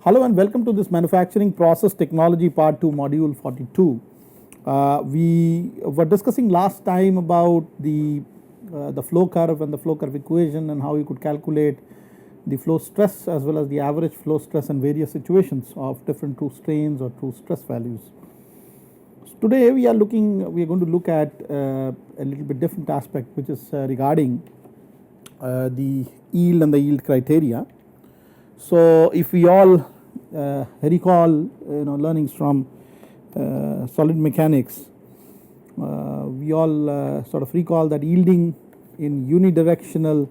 Hello and welcome to this manufacturing process technology part 2 module 42. We were discussing last time about the flow curve and the flow curve equation and how you could calculate the flow stress as well as the average flow stress in various situations of different true strains or true stress values. So today we are going to look at a little bit different aspect, which is regarding the yield and the yield criteria. So if we all recall learnings from solid mechanics, we all sort of recall that yielding in unidirectional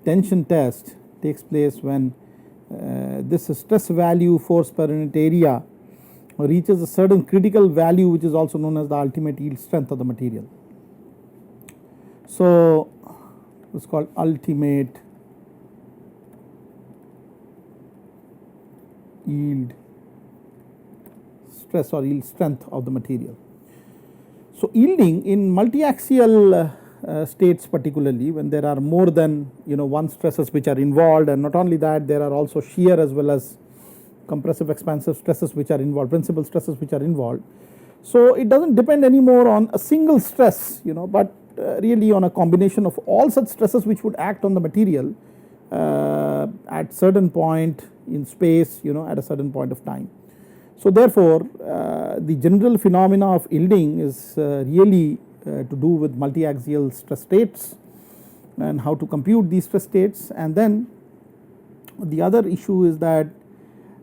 tension test takes place when this stress value force per unit area reaches a certain critical value, which is also known as the ultimate yield strength of the material. So it's called ultimate yield stress or yield strength of the material. So yielding in multi-axial states, particularly when there are more than one stresses which are involved, and not only that, there are also shear as well as compressive expansive stresses which are involved, principal stresses which are involved. So it doesn't depend anymore on a single stress, but really on a combination of all such stresses which would act on the material at certain point in space, at a certain point of time. So therefore the general phenomena of yielding is really to do with multi-axial stress states and how to compute these stress states. And then the other issue is that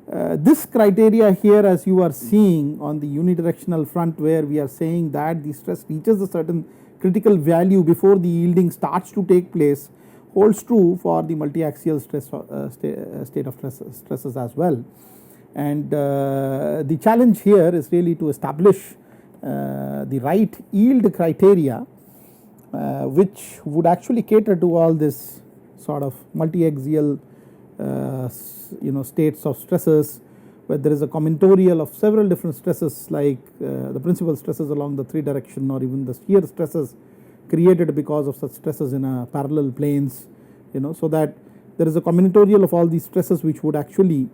this criteria here, as you are seeing on the unidirectional front, where we are saying that the stress reaches a certain critical value before the yielding starts to take place, holds true for the multi-axial stress state of stresses as well. And the challenge here is really to establish the right yield criteria which would actually cater to all this sort of multi-axial states of stresses, where there is a combinatorial of several different stresses, like the principal stresses along the three direction, or even the shear stresses created because of such stresses in a parallel planes, so that there is a combinatorial of all these stresses which would actually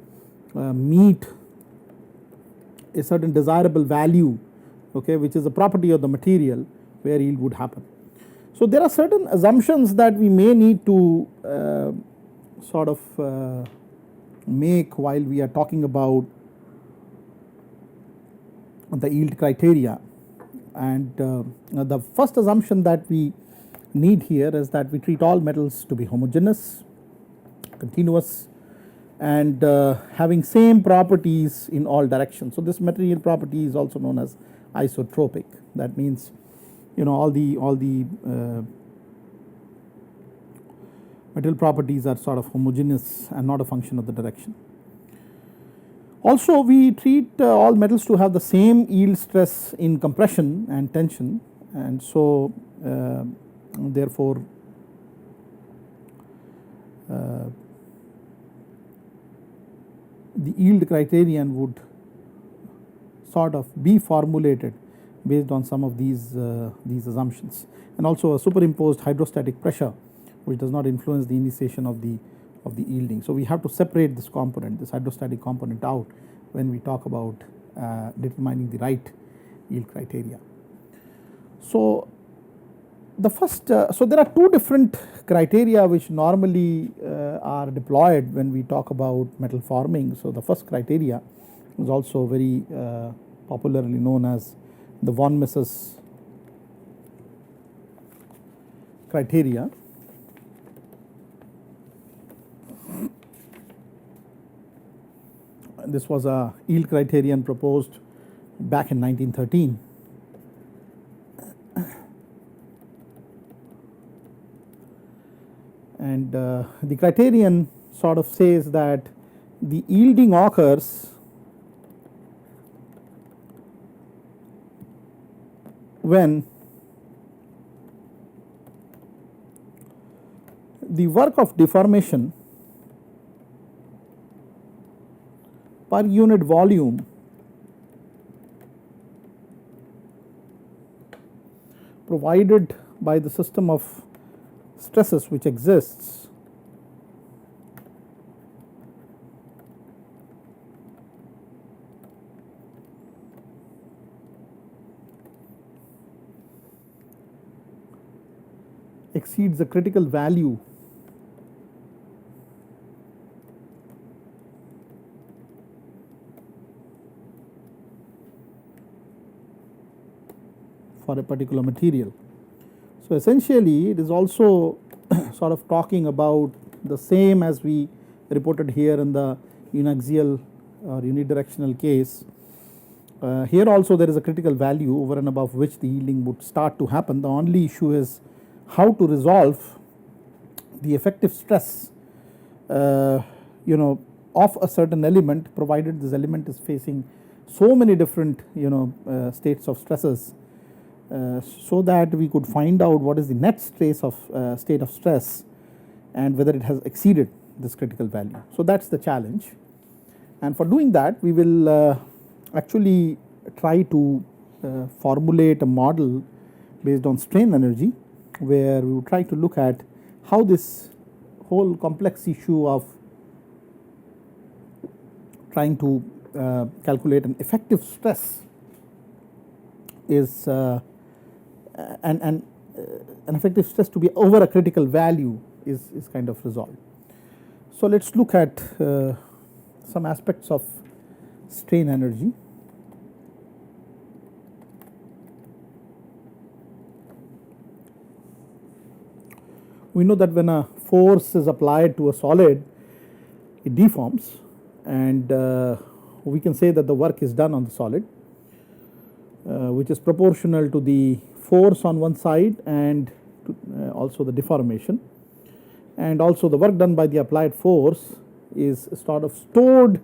meet a certain desirable value, which is a property of the material where yield would happen. So there are certain assumptions that we may need to sort of make while we are talking about the yield criteria. And the first assumption that we need here is that we treat all metals to be homogeneous, continuous, and having same properties in all directions. So this material property is also known as isotropic. That means all the material properties are sort of homogeneous and not a function of the direction. Also, we treat all metals to have the same yield stress in compression and tension, and so therefore the yield criterion would sort of be formulated based on some of these assumptions, and also a superimposed hydrostatic pressure which does not influence the initiation of the yielding. So we have to separate this component, this hydrostatic component, out when we talk about determining the right yield criteria. So the first, so there are two different criteria which normally are deployed when we talk about metal forming. So the first criteria is also very popularly known as the von Mises criteria. This was a yield criterion proposed back in 1913. And the criterion sort of says that the yielding occurs when the work of deformation per unit volume provided by the system of stresses which exists exceeds the critical value for a particular material. So essentially it is also sort of talking about the same as we reported here in the uniaxial or unidirectional case. Here also there is a critical value over and above which the yielding would start to happen. The only issue is how to resolve the effective stress of a certain element, provided this element is facing so many different states of stresses, so that we could find out what is the net state of stress and whether it has exceeded this critical value. So that is the challenge, and for doing that we will actually try to formulate a model based on strain energy, where we will try to look at how this whole complex issue of trying to calculate an effective stress is an effective stress to be over a critical value is kind of resolved. So let us look at some aspects of strain energy. We know that when a force is applied to a solid, it deforms, and we can say that the work is done on the solid, which is proportional to the force on one side and also the deformation, and also the work done by the applied force is sort of stored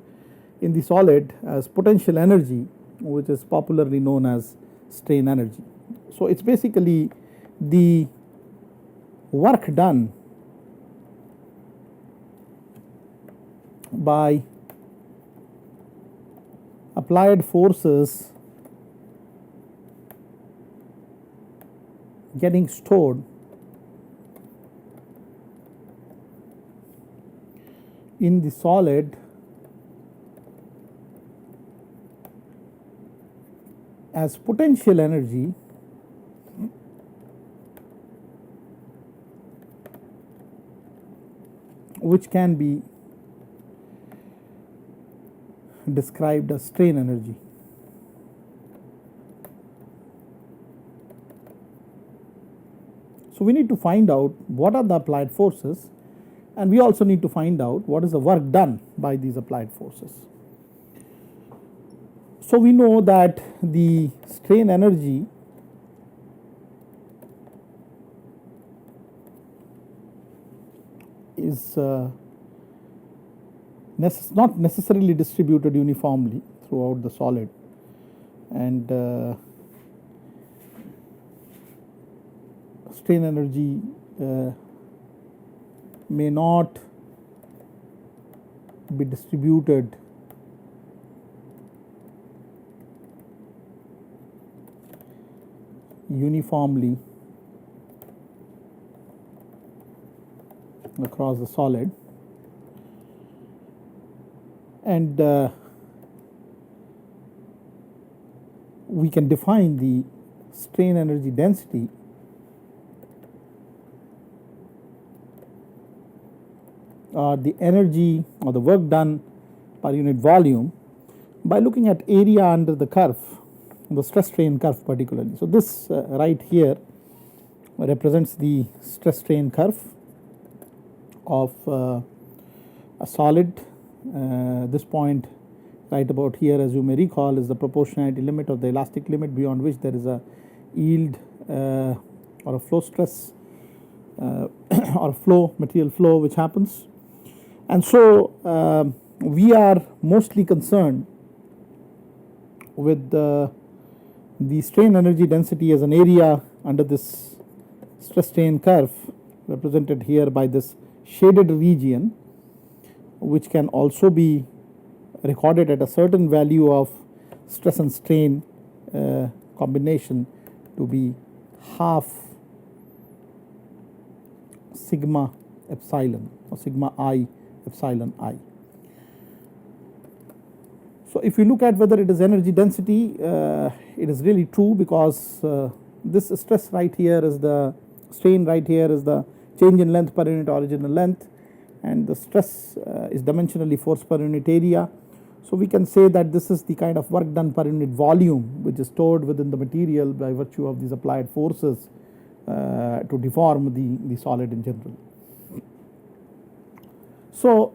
in the solid as potential energy, which is popularly known as strain energy. So it is basically the work done by applied forces getting stored in the solid as potential energy which can be described as strain energy. So we need to find out what are the applied forces, and we also need to find out what is the work done by these applied forces. So we know that the strain energy is not necessarily distributed uniformly throughout the solid, and strain energy may not be distributed uniformly across the solid, and we can define the strain energy density or the energy or the work done per unit volume by looking at area under the curve, the stress strain curve particularly. So this right here represents the stress strain curve of a solid. This point right about here, as you may recall, is the proportionality limit or the elastic limit beyond which there is a yield or a flow stress or material flow which happens. And so we are mostly concerned with the strain energy density as an area under this stress strain curve, represented here by this shaded region, which can also be recorded at a certain value of stress and strain combination to be half sigma epsilon or sigma I epsilon I. So if you look at whether it is energy density, it is really true, because this stress right here is the strain right here is the change in length per unit original length, and the stress is dimensionally force per unit area. So we can say that this is the kind of work done per unit volume which is stored within the material by virtue of these applied forces to deform the solid in general. So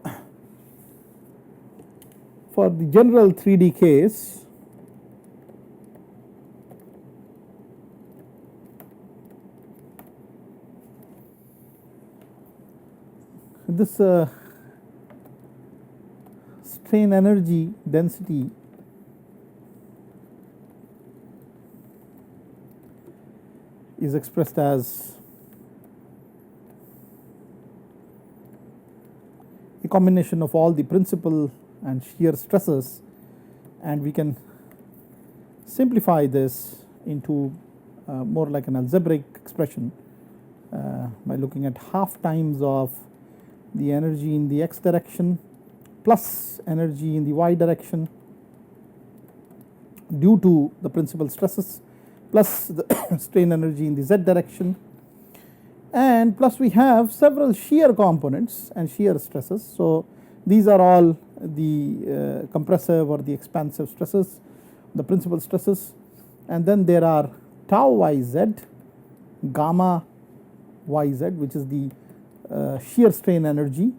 for the general 3D case, this strain energy density is expressed as a combination of all the principal and shear stresses, and we can simplify this into more like an algebraic expression by looking at half times of the energy in the x direction plus energy in the y direction due to the principal stresses plus the strain energy in the z direction, and plus we have several shear components and shear stresses. So these are all the compressive or the expansive stresses, the principal stresses, and then there are tau yz, gamma yz, which is the shear strain energy,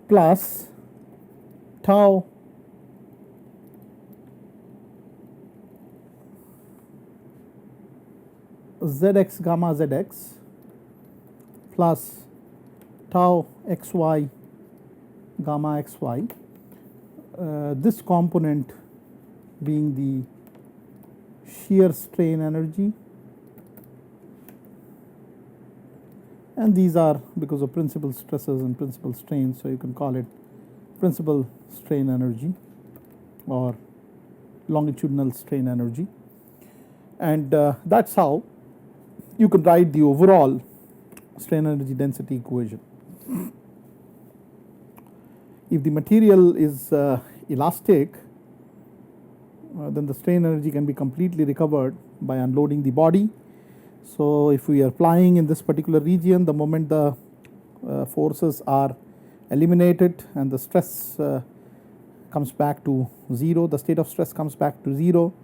plus tau zx gamma zx plus tau xy gamma xy, this component being the shear strain energy, and these are because of principal stresses and principal strains, so you can call it principal strain energy or longitudinal strain energy, and that's how you can write the overall strain energy density equation. If the material is elastic, then the strain energy can be completely recovered by unloading the body. So if we are flying in this particular region, the moment the forces are eliminated and the stress comes back to 0, the state of stress comes back to 0,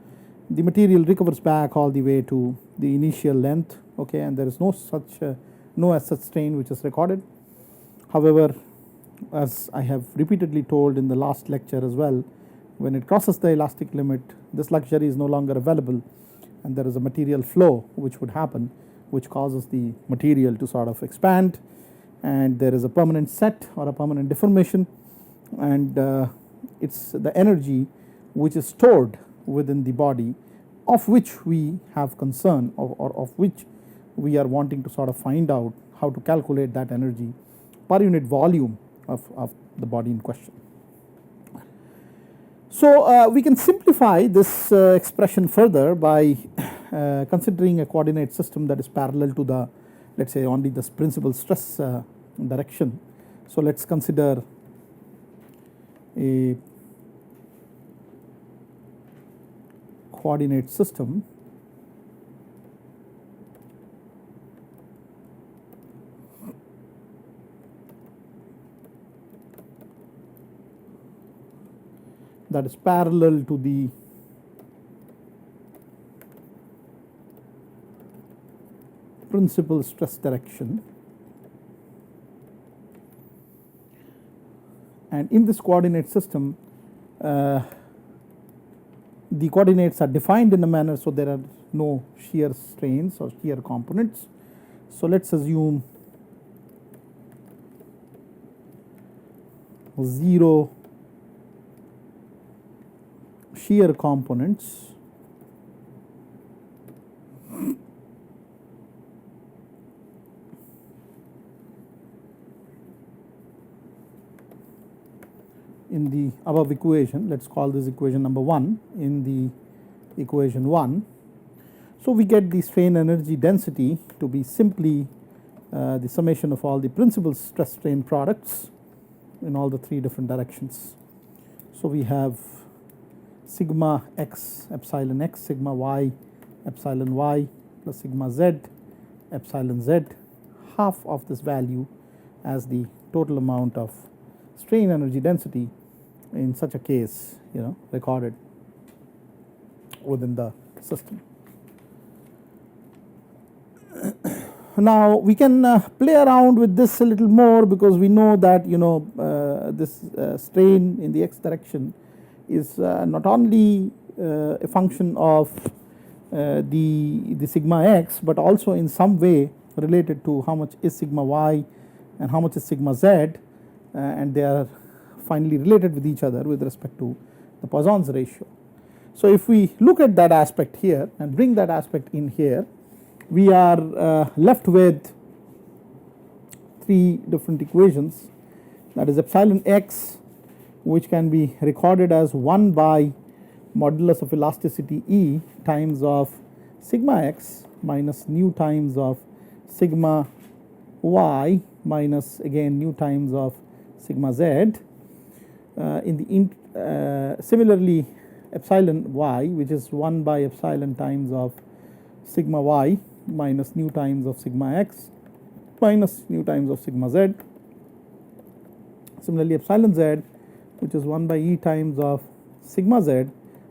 the material recovers back all the way to the initial length, okay, and there is no as such strain which is recorded. However, as I have repeatedly told in the last lecture as well, when it crosses the elastic limit, this luxury is no longer available, and there is a material flow which would happen, which causes the material to sort of expand, and there is a permanent set or a permanent deformation, and it's the energy which is stored within the body of which we have concern, or of which we are wanting to sort of find out how to calculate that energy per unit volume of the body in question. So we can simplify this expression further by considering a coordinate system that is parallel to the, let's say, only this principal stress direction. So let's consider a coordinate system that is parallel to the principal stress direction, and in this coordinate system the coordinates are defined in a manner so there are no shear strains or shear components. So let's assume 0 shear components in the above equation. Let's call this equation number 1 in the equation 1. So we get the strain energy density to be simply the summation of all the principal stress strain products in all the 3 different directions. So we have sigma x epsilon x, sigma y epsilon y, plus sigma z epsilon z, half of this value as the total amount of strain energy density in such a case, recorded within the system. Now we can play around with this a little more, because we know that this strain in the x direction is not only a function of the sigma x, but also in some way related to how much is sigma y and how much is sigma z, and they are finally related with each other with respect to the Poisson's ratio. So if we look at that aspect here and bring that aspect in here, we are left with three different equations, that is epsilon x, which can be recorded as 1 by modulus of elasticity E times of sigma x minus nu times of sigma y minus again nu times of sigma z. Similarly, epsilon y, which is 1 by epsilon times of sigma y minus nu times of sigma x minus nu times of sigma z. Similarly, epsilon z, which is 1 by E times of sigma z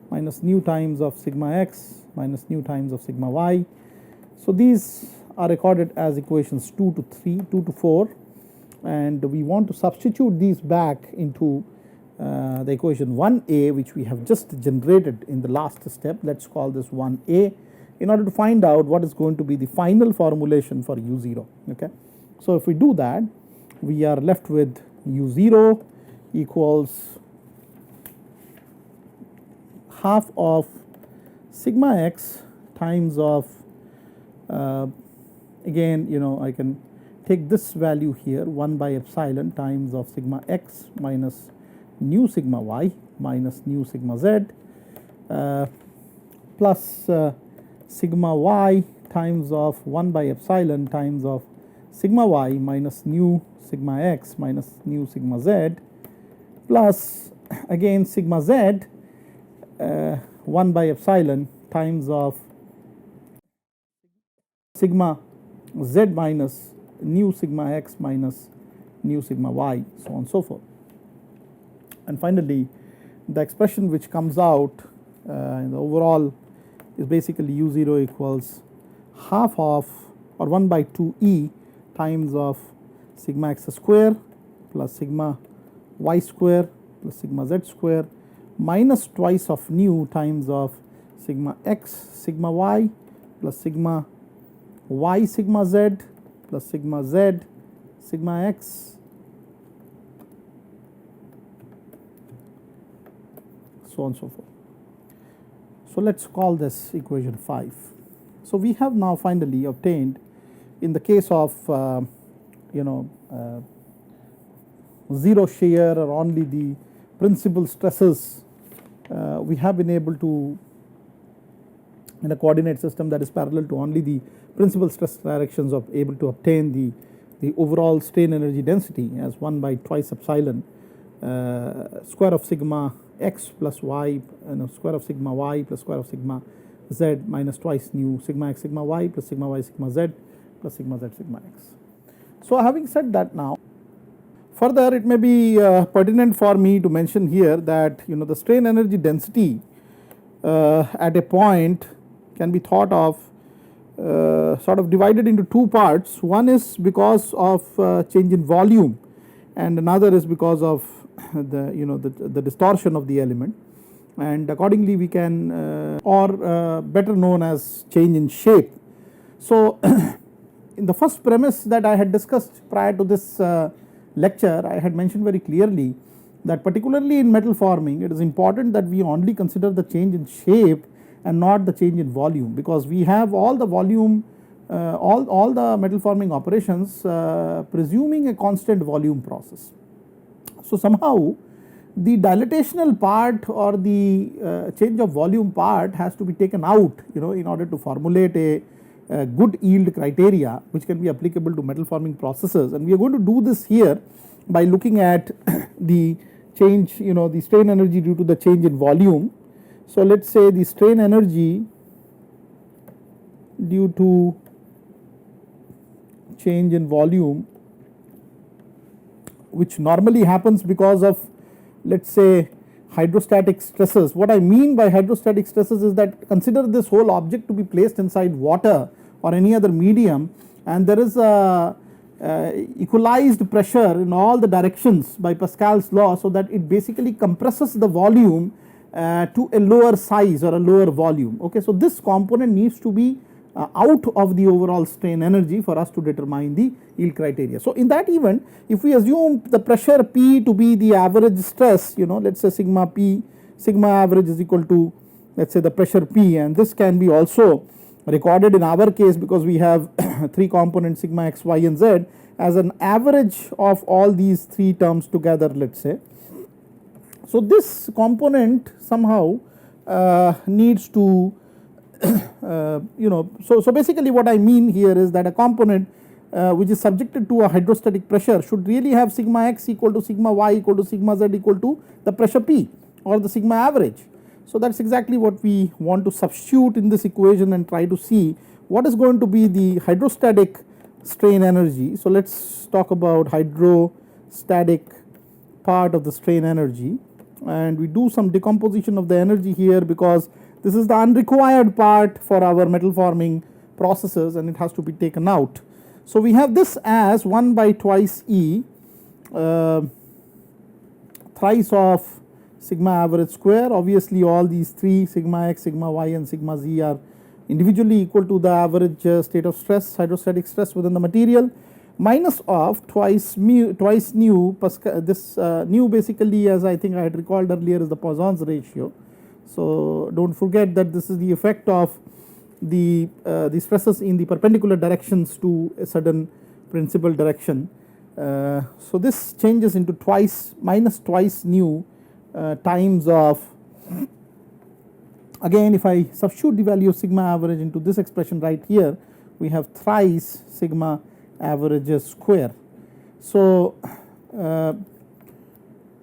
minus nu times of sigma x minus nu times of sigma y. So these are recorded as equations 2 to 3, 2 to 4, and we want to substitute these back into the equation 1a, which we have just generated in the last step. Let's call this 1a, in order to find out what is going to be the final formulation for u0. Okay, so if we do that, we are left with u0 equals half of sigma x times of again I can take this value here, 1 by epsilon times of sigma x minus nu sigma y minus nu sigma z, plus sigma y times of 1 by epsilon times of sigma y minus nu sigma x minus nu sigma z, plus again sigma z 1 by epsilon times of sigma z minus nu sigma x minus nu sigma y, so on and so forth. And finally, the expression which comes out in the overall is basically u0 equals half of, or 1 by 2e times of sigma x square plus sigma y square plus sigma z square minus twice of nu times of sigma x sigma y plus sigma y sigma z plus sigma z sigma x, so on and so forth. So let's call this equation 5. So we have now finally obtained, in the case of zero shear or only the principal stresses, we have been able to, in a coordinate system that is parallel to only the principal stress directions, of able to obtain the overall strain energy density as 1 by twice epsilon square of sigma x plus y, square of sigma y plus square of sigma z minus twice nu sigma x sigma y plus sigma y sigma z plus sigma z sigma x. So having said that, now further it may be pertinent for me to mention here that the strain energy density at a point can be thought of sort of divided into two parts. One is because of change in volume, and another is because of the distortion of the element, and accordingly we can or better known as change in shape. So in the first premise that I had discussed prior to this lecture, I had mentioned very clearly that particularly in metal forming, it is important that we only consider the change in shape and not the change in volume, because we have all the volume all the metal forming operations presuming a constant volume process. So somehow the dilatational part or the change of volume part has to be taken out in order to formulate a good yield criteria which can be applicable to metal forming processes, and we are going to do this here by looking at the change, the strain energy due to the change in volume. So let us say the strain energy due to change in volume, which normally happens because of, let us say, hydrostatic stresses. What I mean by hydrostatic stresses is that consider this whole object to be placed inside water or any other medium, and there is a equalized pressure in all the directions by Pascal's law, so that it basically compresses the volume to a lower size or a lower volume. Okay, so this component needs to be out of the overall strain energy for us to determine the yield criteria. So in that event, if we assume the pressure P to be the average stress, let us say sigma P, sigma average is equal to, let us say, the pressure P, and this can be also recorded in our case because we have 3 components sigma x, y and z as an average of all these 3 terms together, let us say. So this component somehow needs to so basically what I mean here is that a component which is subjected to a hydrostatic pressure should really have sigma x equal to sigma y equal to sigma z equal to the pressure P or the sigma average. So that is exactly what we want to substitute in this equation and try to see what is going to be the hydrostatic strain energy. So let us talk about hydrostatic part of the strain energy, and we do some decomposition of the energy here because this is the unrequired part for our metal forming processes and it has to be taken out. So we have this as 1 by twice E thrice of sigma average square. Obviously all these 3 sigma x, sigma y and sigma z are individually equal to the average state of stress, hydrostatic stress within the material, minus of twice nu Pascal. This nu basically, as I think I had recalled earlier, is the Poisson's ratio. So do not forget that this is the effect of the stresses in the perpendicular directions to a certain principal direction. So this changes into minus twice nu times of, again if I substitute the value of sigma average into this expression right here, we have thrice sigma average square. So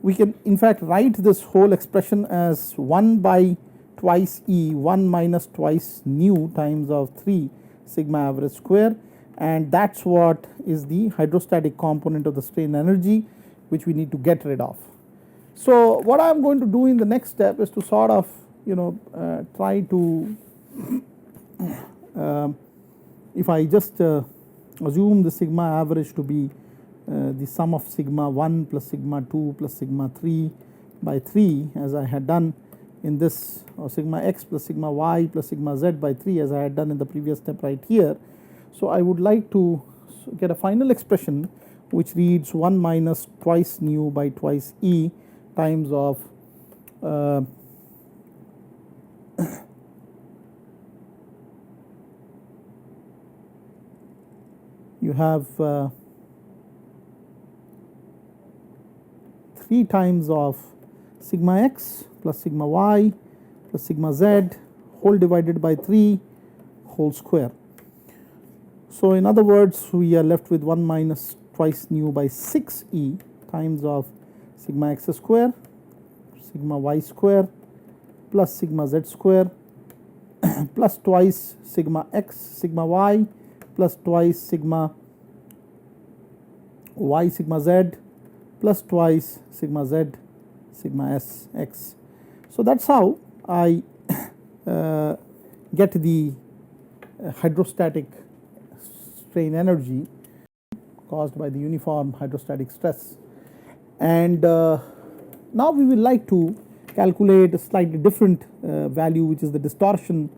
we can in fact write this whole expression as 1 by twice E 1 minus twice nu times of 3 sigma average square, and that is what is the hydrostatic component of the strain energy which we need to get rid of. So what I am going to do in the next step is to sort of try to if I just assume the sigma average to be the sum of sigma 1 plus sigma 2 plus sigma 3 by 3 as I had done in this, or sigma x plus sigma y plus sigma z by 3 as I had done in the previous step right here. So I would like to get a final expression which reads 1 minus twice nu by twice E times of you have 3 times of sigma x plus sigma y plus sigma z whole divided by 3 whole square. So in other words, we are left with 1 minus twice nu by 6 E times of sigma x square, sigma y square plus sigma z square plus twice sigma x sigma y plus twice sigma y sigma z plus twice sigma z sigma s x. So that is how I get the hydrostatic strain energy caused by the uniform hydrostatic stress. And now we will like to calculate a slightly different value, which is the distortional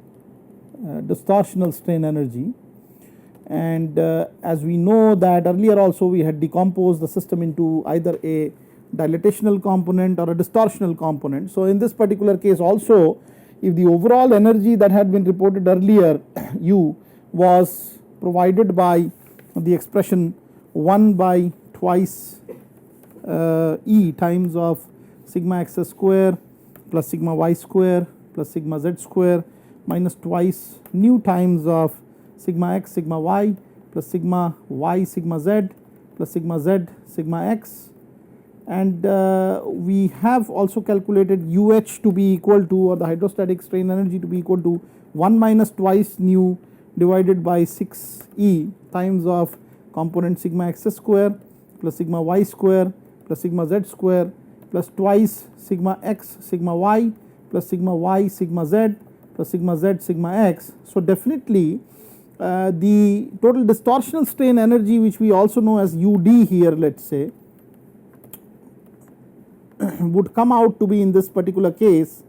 strain energy. And as we know that earlier also we had decomposed the system into either a dilatational component or a distortional component. So in this particular case also, if the overall energy that had been reported earlier U was provided by the expression 1 by twice E times of sigma x square plus sigma y square plus sigma z square minus twice nu times of sigma x sigma y plus sigma y sigma z plus sigma z sigma x, and we have also calculated UH to be equal to, or the hydrostatic strain energy to be equal to 1 minus twice nu divided by 6E times of component sigma x square plus sigma y square plus sigma z square plus twice sigma x sigma y plus sigma y sigma z plus sigma z sigma x. So definitely the total distortional strain energy, which we also know as UD here, let us say, would come out to be in this particular case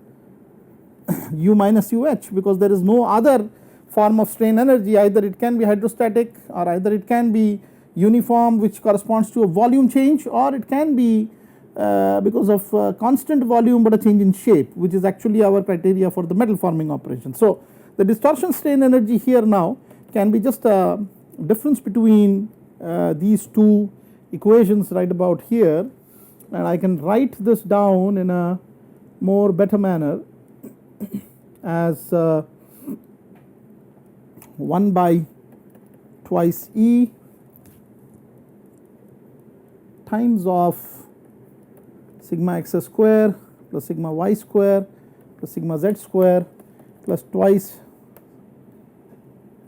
U minus UH, because there is no other form of strain energy. Either it can be hydrostatic, or either it can be uniform, which corresponds to a volume change, or it can be because of constant volume but a change in shape, which is actually our criteria for the metal forming operation. So the distortion strain energy here now can be just a difference between these two equations right about here, and I can write this down in a more better manner as 1 by twice E times of sigma x square plus sigma y square plus sigma z square plus twice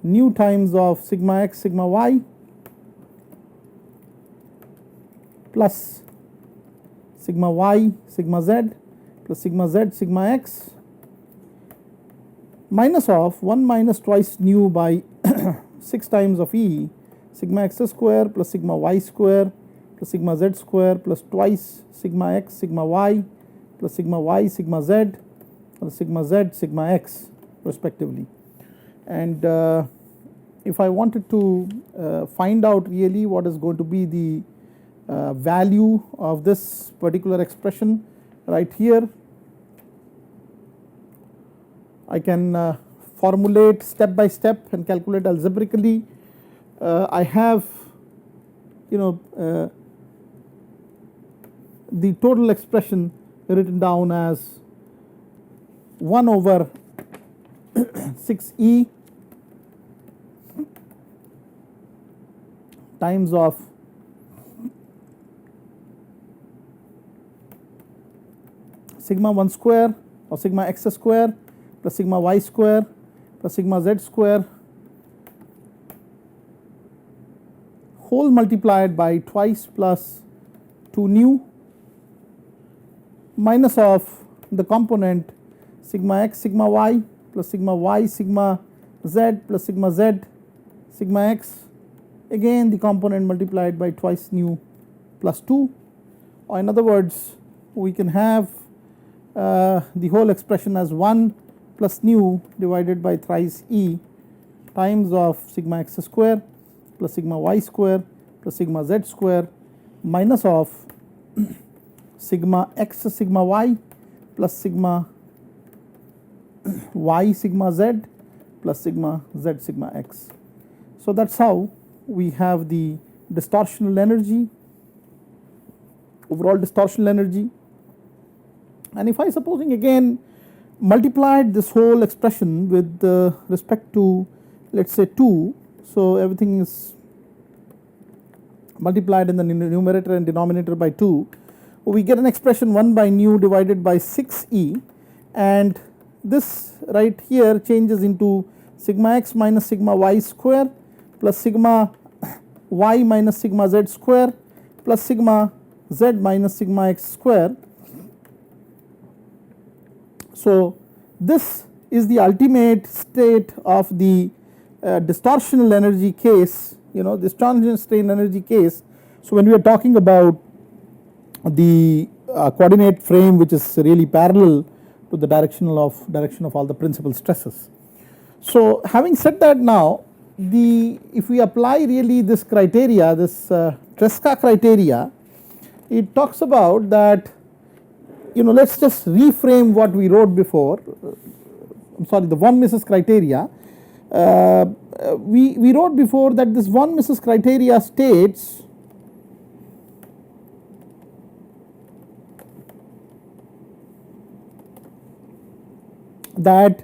nu times of sigma x sigma y plus sigma y sigma z plus sigma z sigma x minus of 1 minus twice nu by 6 times of E sigma x square plus sigma y square plus sigma z square plus twice sigma x sigma y plus sigma y sigma z plus sigma z sigma x respectively. And if I wanted to find out really what is going to be the value of this particular expression right here, I can formulate step by step and calculate algebraically. I have, you know, the total expression written down as 1 over 6E times of sigma 1 square or sigma x square plus sigma y square plus sigma z square whole multiplied by twice plus 2 nu minus of the component sigma x sigma y plus sigma y sigma z plus sigma z sigma x, again the component multiplied by twice nu plus 2, or in other words we can have the whole expression as 1 plus nu divided by thrice E times of sigma x square plus sigma y square plus sigma z square minus of sigma x sigma y plus sigma y sigma z plus sigma z sigma x. So that is how we have the distortional energy, overall distortional energy. And if I supposing again multiplied this whole expression with respect to, let us say, 2, so everything is multiplied in the numerator and denominator by 2, we get an expression 1 by nu divided by 6E, and this right here changes into sigma x minus sigma y square plus sigma y minus sigma z square plus sigma z minus sigma x square. So this is the ultimate state of the distortional energy case, you know, distortion strain energy case. So when we are talking about the coordinate frame which is really parallel to the direction of all the principal stresses. So having said that, now if we apply really this criteria, this Tresca criteria, it talks about that, you know, let us just reframe what we wrote before. I am sorry, the von Mises criteria. We wrote before that this von Mises criteria states that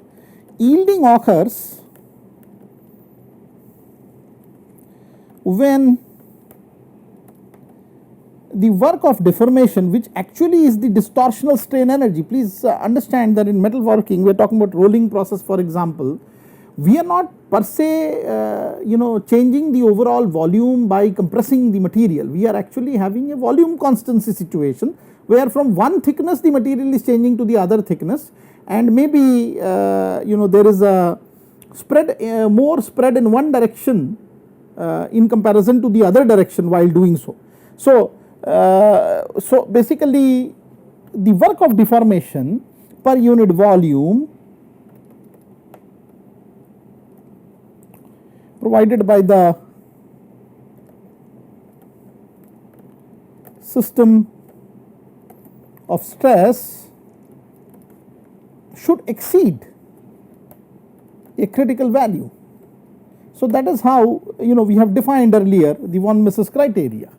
yielding occurs when the work of deformation, which actually is the distortional strain energy. Please understand that in metal working we are talking about rolling process, for example. We are not per se changing the overall volume by compressing the material. We are actually having a volume constancy situation where from one thickness the material is changing to the other thickness, and maybe there is a spread, more spread in one direction in comparison to the other direction while doing so. So basically the work of deformation per unit volume provided by the system of stress should exceed a critical value. So that is how we have defined earlier the von Mises criteria,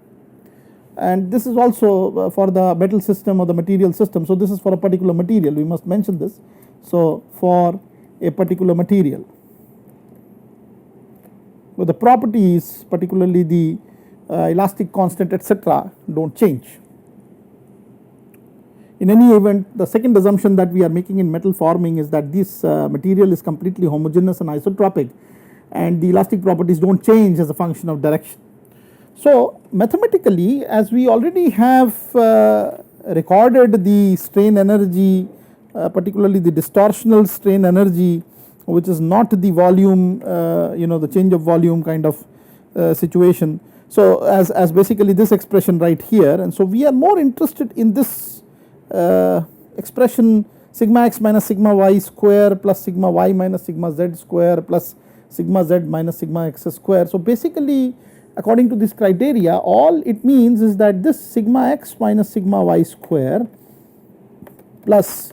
and this is also for the metal system or the material system. So this is for a particular material, we must mention this. So for a particular material, but the properties, particularly the elastic constant, etc., don't change. In any event, the second assumption that we are making in metal forming is that this material is completely homogeneous and isotropic, and the elastic properties don't change as a function of direction. So mathematically, as we already have recorded the strain energy, particularly the distortional strain energy, which is not the volume, the change of volume kind of situation. So as basically this expression right here, and so we are more interested in this expression sigma x minus sigma y square plus sigma y minus sigma z square plus sigma z minus sigma x square. So basically, according to this criteria, all it means is that this sigma x minus sigma y square plus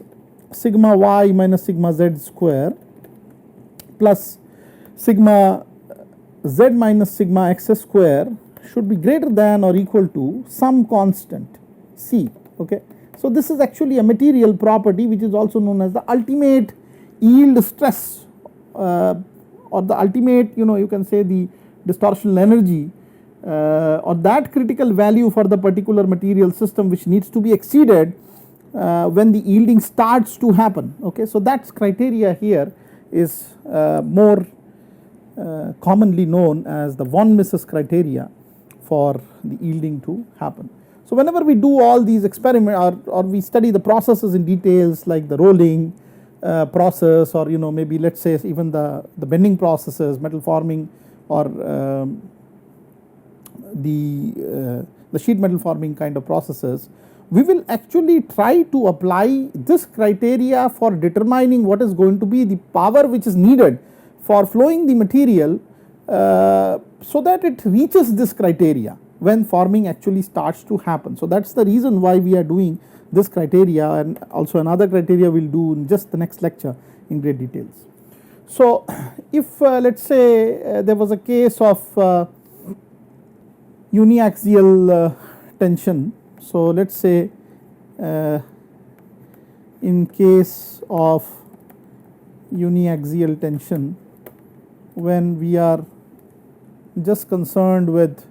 sigma y minus sigma z square plus sigma z minus sigma x square should be greater than or equal to some constant C. Okay. So this is actually a material property which is also known as the ultimate yield stress or the ultimate, you can say the distortional energy or that critical value for the particular material system which needs to be exceeded when the yielding starts to happen. Okay. So that's criteria here is more commonly known as the von Mises criteria for the yielding to happen. So whenever we do all these experiments or we study the processes in details like the rolling process, or maybe let's say even the bending processes, metal forming, or the sheet metal forming kind of processes, we will actually try to apply this criteria for determining what is going to be the power which is needed for flowing the material so that it reaches this criteria when forming actually starts to happen. So that's the reason why we are doing this criteria, and also another criteria we will do in just the next lecture in great details. So if let's say there was a case of uniaxial tension, so let's say in case of uniaxial tension, when we are just concerned with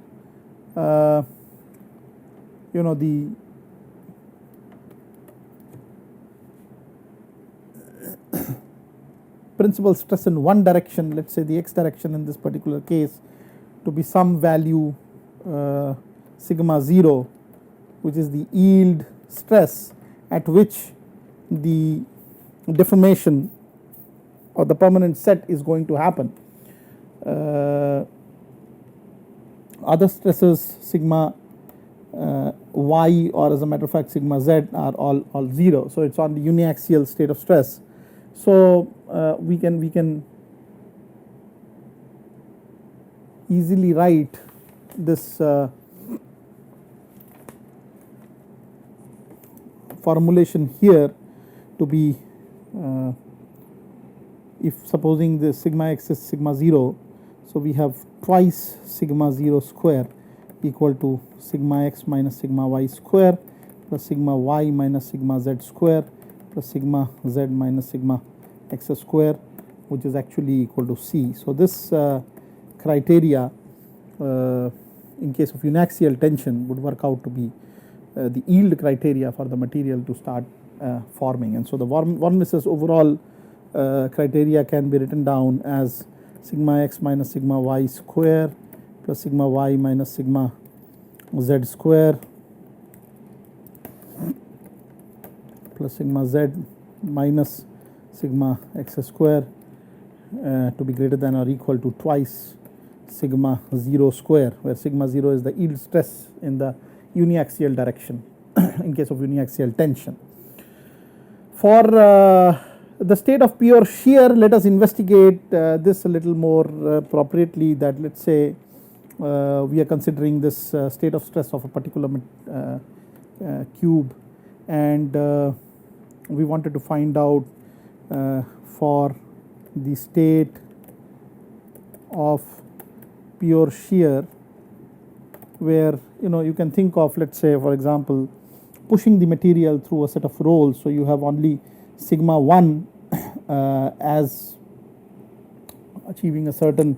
the principal stress in one direction, let's say the x direction in this particular case, to be some value sigma 0, which is the yield stress at which the deformation or the permanent set is going to happen. Other stresses sigma y, or as a matter of fact sigma z, are all 0. So it's on the uniaxial state of stress. So we can easily write this formulation here to be if supposing the sigma x is sigma 0, so we have twice sigma 0 square equal to sigma x minus sigma y square plus sigma y minus sigma z square plus sigma z minus sigma x square, which is actually equal to C. So this criteria in case of uniaxial tension would work out to be the yield criteria for the material to start forming. And so the von Mises overall criteria can be written down as sigma x minus sigma y square plus sigma y minus sigma z square plus sigma z minus sigma x square to be greater than or equal to twice sigma 0 square, where sigma 0 is the yield stress in the uniaxial direction in case of uniaxial tension. For the state of pure shear, let us investigate this a little more appropriately, that let us say we are considering this state of stress of a particular cube, and we wanted to find out for the state of pure shear, where you can think of, let us say for example, pushing the material through a set of rolls. So you have only sigma 1 as achieving a certain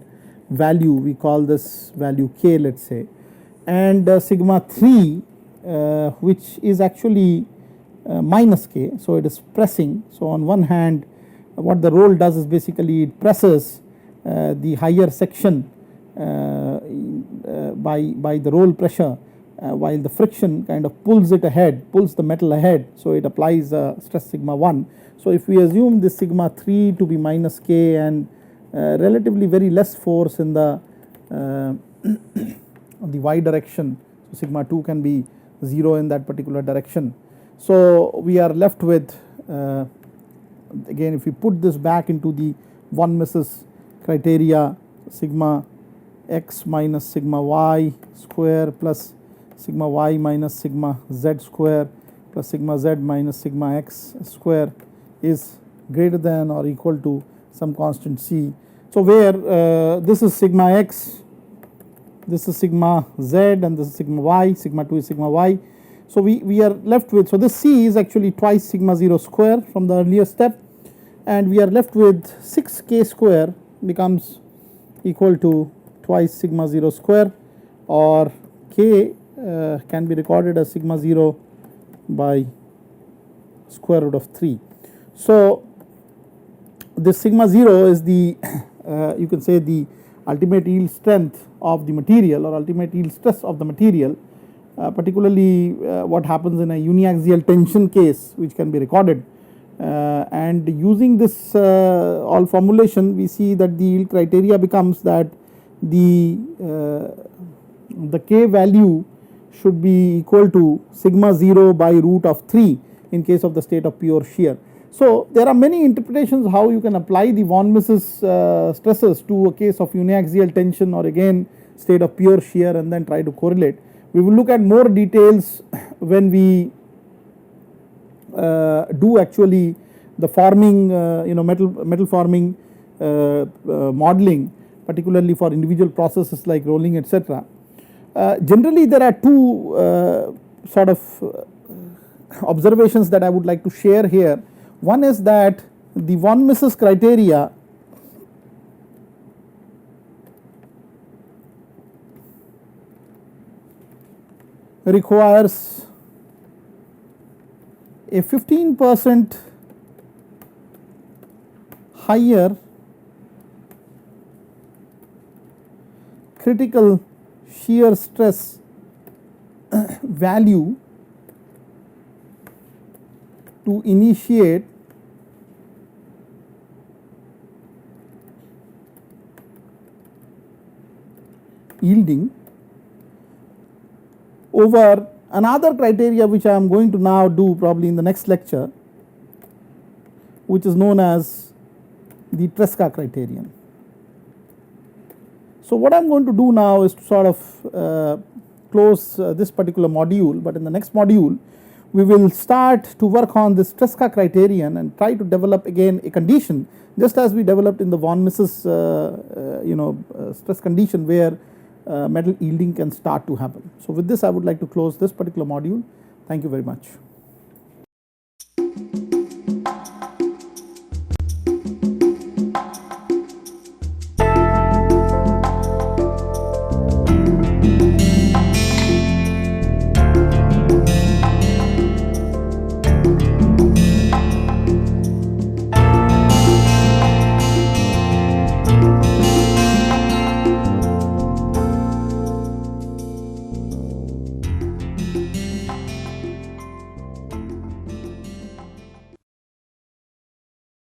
value, we call this value k, let us say, and sigma 3 which is actually minus k, so it is pressing. So on one hand, what the roll does is basically it presses the higher section by the roll pressure, while the friction kind of pulls it ahead, pulls the metal ahead, so it applies stress sigma 1. So if we assume this sigma 3 to be minus k and relatively very less force in the y direction, so sigma 2 can be 0 in that particular direction. So we are left with again, if we put this back into the von Mises criteria, sigma x minus sigma y square plus sigma y minus sigma z square plus sigma z minus sigma x square is greater than or equal to some constant c. So where this is sigma x, this is sigma z, and this is sigma y, sigma 2 is sigma y. So we are left with, so this c is actually twice sigma 0 square from the earlier step, and we are left with 6k square becomes equal to twice sigma 0 square, or k can be recorded as sigma 0 by square root of 3. So this sigma 0 is the you can say the ultimate yield strength of the material or ultimate yield stress of the material, particularly what happens in a uniaxial tension case, which can be recorded, and using this all formulation, we see that the yield criteria becomes that the k value should be equal to sigma 0 by root of 3 in case of the state of pure shear. So there are many interpretations how you can apply the von Mises stresses to a case of uniaxial tension or again state of pure shear, and then try to correlate. We will look at more details when we do actually the forming metal forming modeling, particularly for individual processes like rolling, etc. Generally there are two sort of observations that I would like to share here. One is that the von Mises criteria requires a 15% higher critical shear stress value to initiate yielding over another criteria which I am going to now do probably in the next lecture, which is known as the Tresca criterion. So what I am going to do now is to sort of close this particular module, but in the next module we will start to work on this Tresca criterion and try to develop again a condition just as we developed in the von Mises stress condition where metal yielding can start to happen. So with this I would like to close this particular module. Thank you very much.